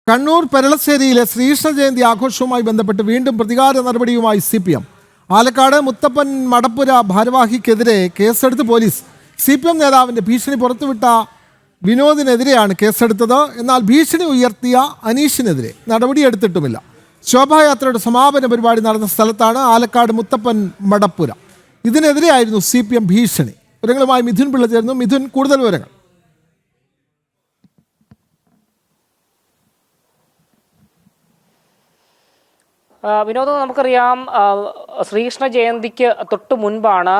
കണ്ണൂർ പെരളശ്ശേരിയിലെ ശ്രീകൃഷ്ണ ജയന്തി ആഘോഷവുമായി ബന്ധപ്പെട്ട് വീണ്ടും പ്രതികാര നടപടിയുമായി CPM. ആലക്കാട് മുത്തപ്പൻ മടപ്പുര ഭാരവാഹിക്കെതിരെ കേസെടുത്ത് പോലീസ്. CPM നേതാവിന്റെ ഭീഷണി പുറത്തുവിട്ട വിനോദിനെതിരെയാണ് കേസെടുത്തത്. എന്നാൽ ഭീഷണി ഉയർത്തിയ അനീഷിനെതിരെ നടപടിയെടുത്തിട്ടുമില്ല. ശോഭായാത്രയുടെ സമാപന പരിപാടി നടന്ന സ്ഥലത്താണ് ആലക്കാട് മുത്തപ്പൻ മടപ്പുര. ഇതിനെതിരെയായിരുന്നു CPM ഭീഷണി. വിവരങ്ങളുമായി മിഥുൻ പിള്ള ചേർന്നു. മിഥുൻ, കൂടുതൽ വിവരങ്ങൾ. വിനോദം, നമുക്കറിയാം ശ്രീകൃഷ്ണ ജയന്തിക്ക് തൊട്ട് മുൻപാണ്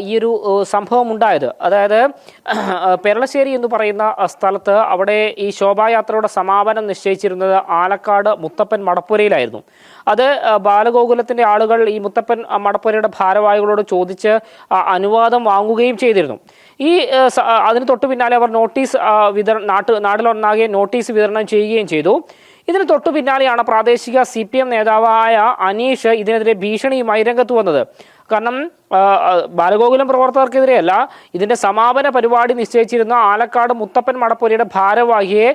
ഈ ഒരു സംഭവം ഉണ്ടായത്. അതായത് പെരളശ്ശേരി എന്ന് പറയുന്ന സ്ഥലത്ത് അവിടെ ഈ ശോഭായാത്രയുടെ സമാപനം നിശ്ചയിച്ചിരുന്നത് ആലക്കാട് മുത്തപ്പൻ മടപ്പുരയിലായിരുന്നു. അത് ബാലഗോകുലത്തിൻ്റെ ആളുകൾ ഈ മുത്തപ്പൻ മടപ്പുരയുടെ ഭാരവാഹികളോട് ചോദിച്ച് അനുവാദം വാങ്ങുകയും ചെയ്തിരുന്നു. അതിന് തൊട്ടു പിന്നാലെ അവർ നോട്ടീസ് നാട്ടിലൊന്നാകെ നോട്ടീസ് വിതരണം ചെയ്യുകയും ചെയ്തു. ഇതിന് തൊട്ടു പിന്നാലെയാണ് പ്രാദേശിക CPM നേതാവായ അനീഷ് ഇതിനെതിരെ ഭീഷണിയുമായി രംഗത്ത് വന്നത്. കാരണം ബാലഗോകുലം പ്രവർത്തകർക്കെതിരെയല്ല, ഇതിൻ്റെ സമാപന പരിപാടി നിശ്ചയിച്ചിരുന്ന ആലക്കാട് മുത്തപ്പൻ മടപ്പുരയുടെ ഭാരവാഹിയെ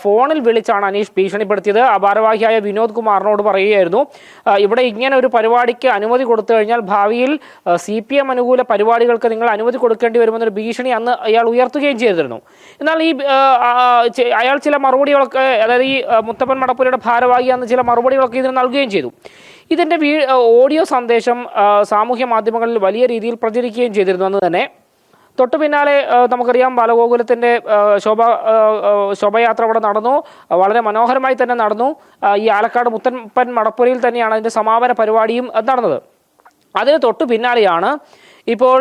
ഫോണിൽ വിളിച്ചാണ് അനീഷ് ഭീഷണിപ്പെടുത്തിയത്. ആ ഭാരവാഹിയായ വിനോദ് കുമാറിനോട് പറയുകയായിരുന്നു, ഇവിടെ ഇങ്ങനെ ഒരു പരിപാടിക്ക് അനുമതി കൊടുത്തു കഴിഞ്ഞാൽ ഭാവിയിൽ CPM അനുകൂല പരിപാടികൾക്ക് നിങ്ങൾ അനുമതി കൊടുക്കേണ്ടി വരുമെന്നൊരു ഭീഷണി അന്ന് അയാൾ ഉയർത്തുകയും ചെയ്തിരുന്നു. എന്നാൽ അയാൾ ചില മറുപടികളൊക്കെ, അതായത് ഈ മുത്തപ്പൻ മടപ്പുരയുടെ ഭാരവാഹി അന്ന് ചില മറുപടികളൊക്കെ ഇതിന് നൽകുകയും ചെയ്തു. ഇതിൻ്റെ ഓഡിയോ സന്ദേശം സാമൂഹ്യ മാധ്യമങ്ങളിൽ വലിയ രീതിയിൽ പ്രചരിക്കുകയും ചെയ്തിരുന്നു. അന്ന് തന്നെ തൊട്ടു പിന്നാലെ നമുക്കറിയാം ബാലഗോകുലത്തിൻ്റെ ശോഭയാത്ര അവിടെ നടന്നു. വളരെ മനോഹരമായി തന്നെ നടന്നു. ഈ ആലക്കാട് മുത്തപ്പൻ മടപ്പുരയിൽ തന്നെയാണ് അതിൻ്റെ സമാപന പരിപാടിയും നടന്നത്. അതിന് തൊട്ടു പിന്നാലെയാണ് ഇപ്പോൾ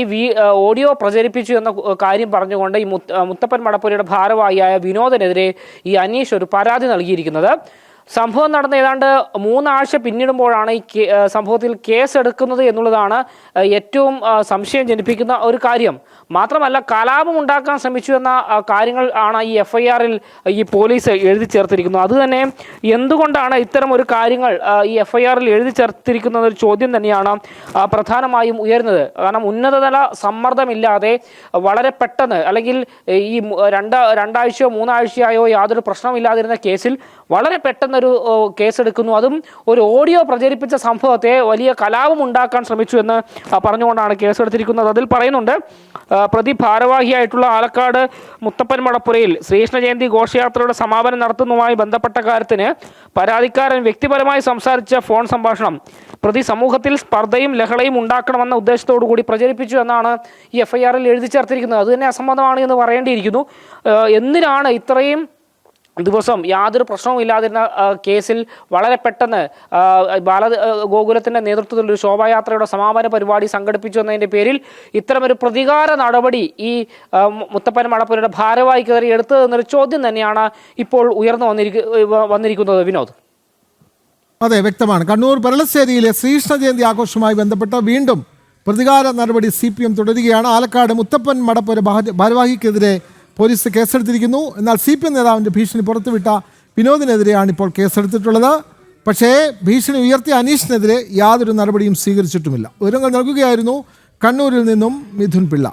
ഈ ഓഡിയോ പ്രചരിപ്പിച്ചു എന്ന കാര്യം പറഞ്ഞുകൊണ്ട് ഈ മുത്തപ്പൻ മടപ്പുരയുടെ ഭാരവാഹിയായ വിനോദിനെതിരെ ഈ അനീഷ് ഒരു പരാതി നൽകിയിരിക്കുന്നത്. സംഭവം നടന്ന ഏതാണ്ട് 3 ആഴ്ച പിന്നിടുമ്പോഴാണ് ഈ സംഭവത്തിൽ കേസെടുക്കുന്നത് എന്നുള്ളതാണ് ഏറ്റവും സംശയം ജനിപ്പിക്കുന്ന ഒരു കാര്യം. മാത്രമല്ല, കലാപം ഉണ്ടാക്കാൻ ശ്രമിച്ചു എന്ന കാര്യങ്ങൾ ആണ് ഈ FIR-ൽ ഈ പോലീസ് എഴുതി ചേർത്തിരിക്കുന്നത്. അതുതന്നെ എന്തുകൊണ്ടാണ് ഇത്തരം ഒരു കാര്യങ്ങൾ ഈ FIR-ൽ എഴുതി ചേർത്തിരിക്കുന്ന ഒരു ചോദ്യം തന്നെയാണ് പ്രധാനമായും ഉയരുന്നത്. കാരണം ഉന്നതതല സമ്മർദ്ദമില്ലാതെ വളരെ പെട്ടെന്ന്, അല്ലെങ്കിൽ ഈ രണ്ടാഴ്ചയോ 3 ആഴ്ചയായോ യാതൊരു പ്രശ്നമില്ലാതിരുന്ന കേസിൽ വളരെ പെട്ടെന്നൊരു കേസെടുക്കുന്നു. അതും ഒരു ഓഡിയോ പ്രചരിപ്പിച്ച സംഭവത്തെ വലിയ കലാപം ഉണ്ടാക്കാൻ ശ്രമിച്ചു എന്ന് പറഞ്ഞുകൊണ്ടാണ് കേസെടുത്തിരിക്കുന്നത്. അതിൽ പറയുന്നുണ്ട്, പ്രതി ഭാരവാഹിയായിട്ടുള്ള ആലക്കാട് മുത്തപ്പൻ മടപ്പുരയിൽ ശ്രീകൃഷ്ണ ജയന്തി ഘോഷയാത്രയുടെ സമാപനം നടത്തുന്നതുമായി ബന്ധപ്പെട്ട കാര്യത്തിന് പരാതിക്കാരൻ വ്യക്തിപരമായി സംസാരിച്ച ഫോൺ സംഭാഷണം പ്രതി സമൂഹത്തിൽ സ്പർദ്ധയും ലഹളയും ഉണ്ടാക്കണമെന്ന ഉദ്ദേശത്തോടു കൂടി പ്രചരിപ്പിച്ചു എന്നാണ് ഈ FIR-ൽ എഴുതി ചേർത്തിരിക്കുന്നത്. അത് തന്നെ അസംബന്ധമാണ് എന്ന് പറയേണ്ടിയിരിക്കുന്നു. എന്തിനാണ് ഇത്രയും ദിവസം യാതൊരു പ്രശ്നവും ഇല്ലാതിരുന്ന കേസിൽ വളരെ പെട്ടെന്ന് ബാലഗോകുലത്തിൻ്റെ നേതൃത്വത്തിൽ ഒരു ശോഭായാത്രയുടെ സമാപന പരിപാടി സംഘടിപ്പിച്ചു എന്നതിൻ്റെ പേരിൽ ഇത്തരമൊരു പ്രതികാര നടപടി ഈ മുത്തപ്പൻ മടപ്പുരയുടെ ഭാരവാഹിക്കെതിരെ എടുത്തതെന്നൊരു ചോദ്യം തന്നെയാണ് ഇപ്പോൾ ഉയർന്നു വന്നിരിക്കുന്നത്. വിനോദ്, അതെ, വ്യക്തമാണ്. കണ്ണൂർ പെരളശ്ശേരിയിലെ ശ്രീകൃഷ്ണ ജയന്തി ആഘോഷവുമായി ബന്ധപ്പെട്ട് വീണ്ടും പ്രതികാര നടപടി CPM തുടരുകയാണ്. ആലക്കാട് മുത്തപ്പൻ മടപ്പുര ഭാരവാഹിക്കെതിരെ പോലീസ് കേസെടുത്തിരിക്കുന്നു. എന്നാൽ CPM നേതാവിൻ്റെ ഭീഷണി പുറത്തുവിട്ട വിനോദിനെതിരെയാണ് ഇപ്പോൾ കേസെടുത്തിട്ടുള്ളത്. പക്ഷേ ഭീഷണി ഉയർത്തിയ അനീഷിനെതിരെ യാതൊരു നടപടിയും സ്വീകരിച്ചിട്ടുമില്ല. വിവരങ്ങൾ നൽകുകയായിരുന്നു കണ്ണൂരിൽ നിന്നും മിഥുൻ പിള്ള.